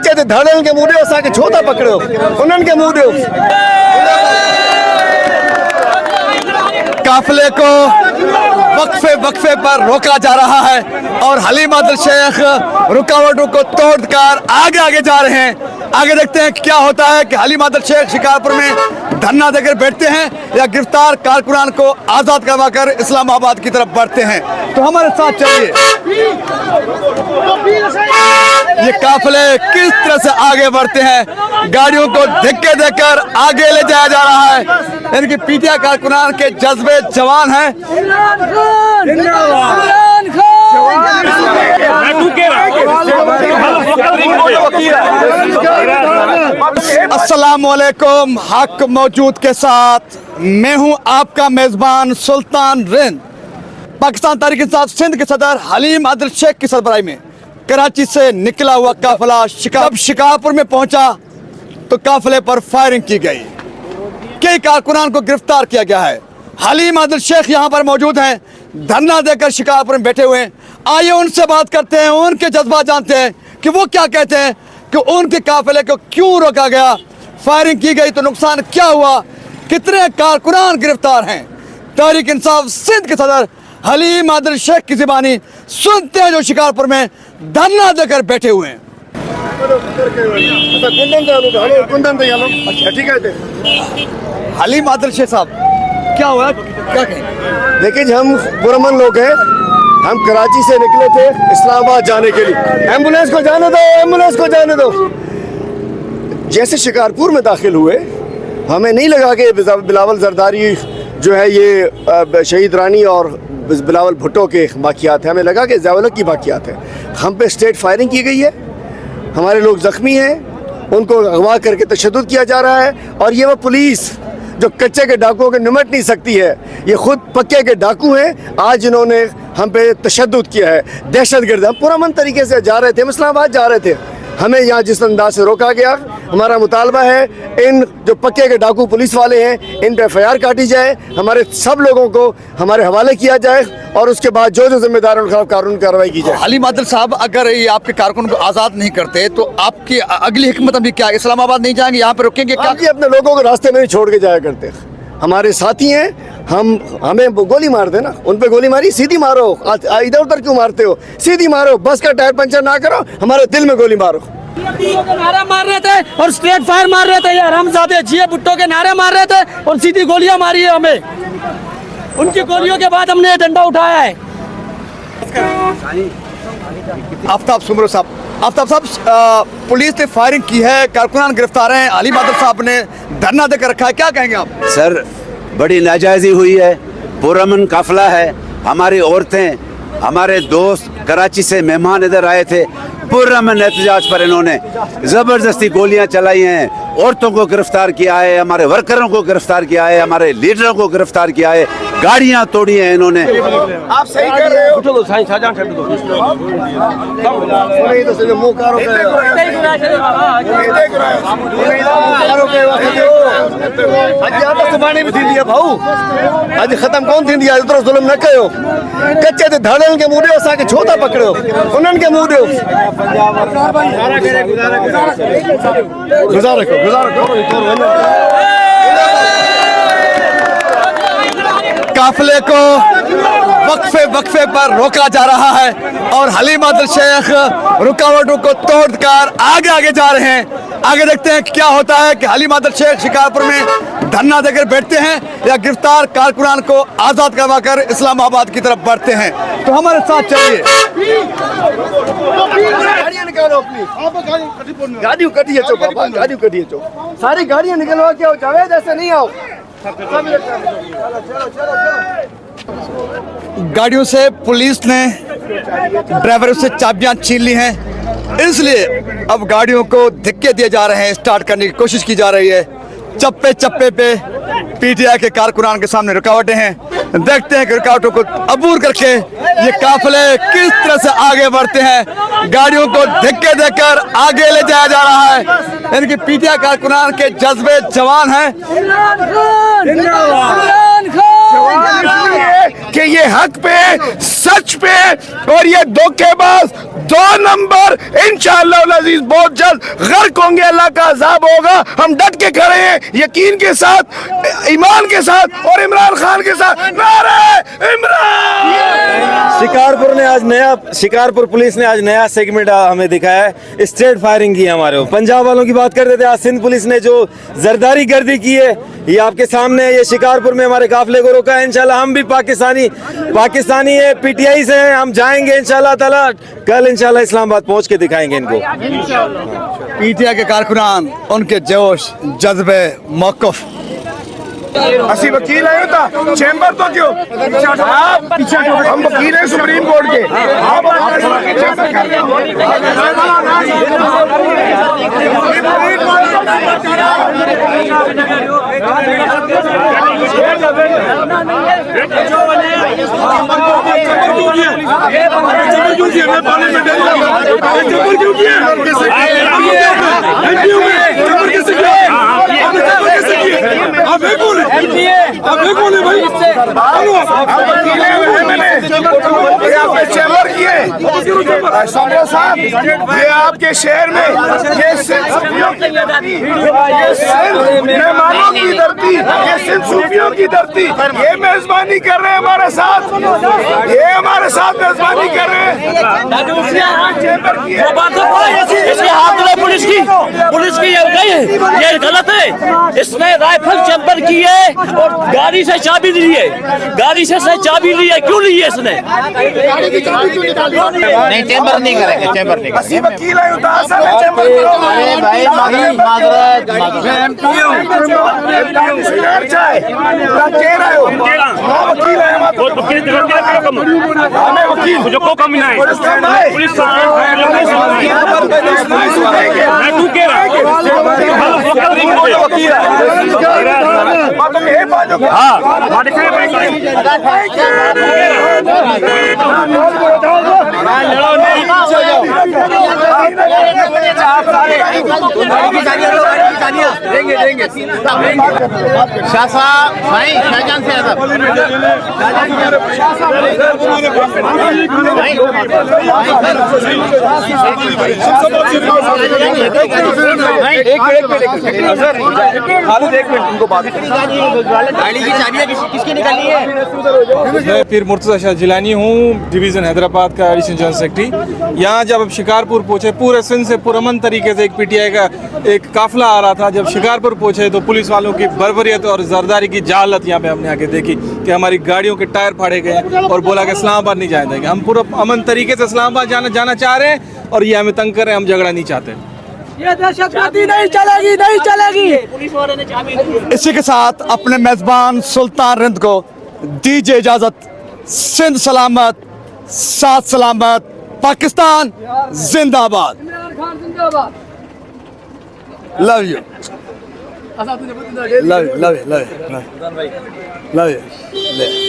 कच्चे ते धाड़न के मुंडे असांखे छो था पकड़ो उन्हनि के मुंह ॾियो। काफिले को वक्फे वक्फे पर रोका जा रहा है और हलीम आदिल शेख रुकावटों को तोड़कर आगे आगे जा रहे हैं। आगे देखते हैं क्या होता है कि हलीम आदिल शेख शिकारपुर में धरना देकर बैठते हैं या गिरफ्तार कारकुनान को आजाद करवाकर इस्लामाबाद की तरफ बढ़ते हैं। तो हमारे साथ चलिए, ये काफिले किस तरह से आगे बढ़ते हैं, गाड़ियों को धक्के देकर आगे ले जाया जा रहा है। इनकी पीटीआई कारकुनान के जज्बे जवान हैं। अस्सलाम वालेकुम। हक मौजूद के साथ मैं हूं आपका मेजबान सुल्तान रिंद। पाकिस्तान तहरीक इंसाफ सिंध के सदर हलीम आदिल शेख की सरबराही में कराची से निकला हुआ काफिला शिकारपुर में पहुंचा तो काफिले पर फायरिंग की गई। कई कारकुनान को गिरफ्तार किया गया है। हलीम आदिल शेख यहाँ पर मौजूद हैं, धरना देकर शिकारपुर में बैठे हुए हैं। आइए उनसे बात करते हैं, उनके जज्बात जानते हैं कि वो क्या कहते हैं कि उनके काफिले को क्यों रोका गया, फायरिंग की गई तो नुकसान क्या हुआ, कितने कारकुनान गिरफ्तार हैं। तहरीक इंसाफ सिंध के सदर हलीम आदिल शेख की जुबानी सुनते हैं जो शिकारपुर में धरना देकर बैठे हुए हैं। हलीम आदिल शेख साहब, क्या हुआ, क्या कहें? देखिए, हम पुरअमन लोग हैं। हम कराची से निकले थे इस्लामाबाद जाने के लिए। एम्बुलेंस को जाने दो, एम्बुलेंस को जाने दो। जैसे शिकारपुर में दाखिल हुए, हमें नहीं लगा कि बिलावल जरदारी जो है ये शहीद रानी और बिलावल भुट्टो के वाक़ियात हैं। हमें लगा कि ज़ावलक की वाक़ियात है। हम पे स्टेट फायरिंग की गई है, हमारे लोग ज़ख्मी हैं, उनको अगवा करके तशद्दुद किया जा रहा है। और ये वो पुलिस जो कच्चे के डाकुओं के निमट नहीं सकती है, ये खुद पक्के के डाकू हैं। आज इन्होंने हम पे तशद्दुद किया है, दहशत गर्द। हम पुरअमन तरीके से जा रहे थे, हम इस्लामाबाद जा रहे थे, हमें यहाँ जिस अंदाज से रोका गया। हमारा मुतालबा है इन जो पक्के के डाकू पुलिस वाले हैं, इन पर FIR काटी जाए, हमारे सब लोगों को हमारे हवाले किया जाए और उसके बाद जो जिम्मेदार है उनके खिलाफ कानूनी कार्रवाई की जाए। हलीम आदिल साहब, अगर ये आपके कारकुन को आज़ाद नहीं करते तो आपकी अगली हिकमत अमली क्या? इस्लामाबाद नहीं जाएंगे, यहाँ पे रुकेंगे क्या? अपने लोगों को रास्ते में नहीं छोड़ के जाया करते। हमारे साथी हैं, हमें गोली मार देना, उन पे गोली मारी, सीधी मारो। इधर उधर क्यों मारते हो? सीधी मारो, बस का टायर पंचर ना करो, हमारे दिल में गोली मारो। नारा मार रहे थे और स्ट्रेट फायर मार रहे थे, ये हरामजादे जिए भुट्टो के नारे मार रहे थे और सीधी गोलियां मारी है हमें। उनकी गोलियों के बाद हमने डंडा उठाया है। आफ्ताब सुमरो साहब, आफ्ताब साहब, पुलिस ने फायरिंग की है, कारकुनान गिरफ्तार हैं, हलीम आदिल साहब ने धरना देकर रखा है, क्या कहेंगे आप? सर, बड़ी नाजायजी हुई है। पुरअमन काफिला है, हमारी औरतें, हमारे दोस्त कराची से मेहमान इधर आए थे। पुरअमन एहतजाज पर इन्होंने ज़बरदस्ती गोलियां चलाई हैं, औरतों को गिरफ्तार किया है, हमारे वर्करों को गिरफ्तार किया है, हमारे लीडरों को गिरफ्तार किया है, गाड़ियां तोड़ी हैं इन्होंने। आप सही कर रहे हो। अज खत्म कौन थी, एतिरो ज़ुल्म न कयो। कच्चे ते धाड़न के मुंडे असांखे छो था पकड़ो, उन्हनि के मुंह ॾियो। गुज़ारो काफिले को वक्फे वक्फे पर रोका जा रहा है और हलीम आदिल शेख रुकावटों को तोड़कर आगे आगे जा रहे हैं। आगे देखते हैं क्या होता है कि हलीम आदिल शेख शिकारपुर में धरना देकर बैठते हैं या गिरफ्तार कारकुनान को आजाद करवाकर इस्लामाबाद की तरफ बढ़ते हैं। तो हमारे साथ चलिए, गाड़ियां निकालो अपनी, गाड़ियों कटिए चो बाबा, गाड़ियों कटिए चो, सारी गाड़ियां निकलवा के आओ, जावेद ऐसे नहीं आओ। गाड़ियों से पुलिस ने ड्राइवरों से चाबियां छीन ली हैं, इसलिए अब गाड़ियों को धक्के दिए जा रहे हैं, स्टार्ट करने की कोशिश की जा रही है। चप्पे चप्पे पे पीटीआई के कारकुनान के सामने रुकावटें हैं। देखते हैं कि रुकावटों को अबूर करके ये काफिले किस तरह से आगे बढ़ते हैं। गाड़ियों को धक्के देकर आगे ले जाया जा रहा है। इनकी पीटीआई कारकुनान के जज्बे जवान हैं। कि ये हक पे, सच पे और ये धोखेबाज 2 नंबर इंशाअल्लाह अज़ीज बहुत जल्द गर्क होंगे, अल्लाह का अज़ाब होगा। हम डट के खड़े हैं यकीन के साथ, ईमान के साथ और इमरान खान के साथ। नारे इमरान। शिकारपुर पुलिस ने आज नया सेगमेंट हमें दिखाया है, स्ट्रेट फायरिंग की है हमारे ऊपर। पंजाब वालों की बात करते थे, आज सिंध पुलिस ने जो जरदारी गर्दी की है ये आपके सामने है। ये शिकारपुर में हमारे काफिले को रोका है। इंशाल्लाह हम भी पाकिस्तानी है, पीटीआई से हैं। हम जाएंगे इंशाल्लाह ताला, कल इंशाल्लाह इस्लामाबाद पहुंच के दिखाएंगे इनको। पीटीआई के कारकुनान, उनके जोश, जज्बे, मौक़िफ़। असी वकील है था चैम्बर तो क्यों आप हम वकील हैं सुप्रीम कोर्ट के। आप चैम्बर किए साहब, ये आपके शहर में ये मेहमानों की धरती, ये सिर्फ सूफियों की धरती, ये मेजबानी कर रहे हैं हमारे साथ, ये हमारे साथ मेजबानी कर रहे हैं। इसके हाथ में पुलिस की ये गलत है। इसने राइफल चैम्बर की है और गाड़ी से चाबी ली है, चाबी ली है। क्यों ली है इसने? नहीं, चैम्बर नहीं करेंगे, चैम्बर नहीं असी वकील है चैम्बर शाह साहब भाई शाहजहां से किसकी निकाली है? मैं पीर मुर्तज़ा शाह जिलानी हूँ, डिवीज़न हैदराबाद का एडिशनल जनरल सेक्रेटरी। यहाँ जब शिकारपुर पहुँचे, पूरे सिंध से पुरअमन तरीके से एक पीटीआई का एक काफिला आ रहा था। जब शिकारपुर पहुँचे तो पुलिस वालों की बर्बरियत और जरदारी की जहालत यहाँ पे हमने आके देखी कि हमारी गाड़ियों के टायर फाड़े गए हैं और बोला कि इस्लामाबाद नहीं जाने देंगे। हम पूरा अमन तरीके से इस्लामाबाद जाना चाह रहे हैं और ये हमें तंग कर रहे हैं। हम झगड़ा नहीं चाहते। ये दहशतगर्दी नहीं चलेगी। इसी के साथ अपने मेजबान सुल्तान रिंद को दीजिए इजाजत। सिंध सलामत, साथ सलामत, पाकिस्तान जिंदाबाद। Love you, love you, love you, love you, love you.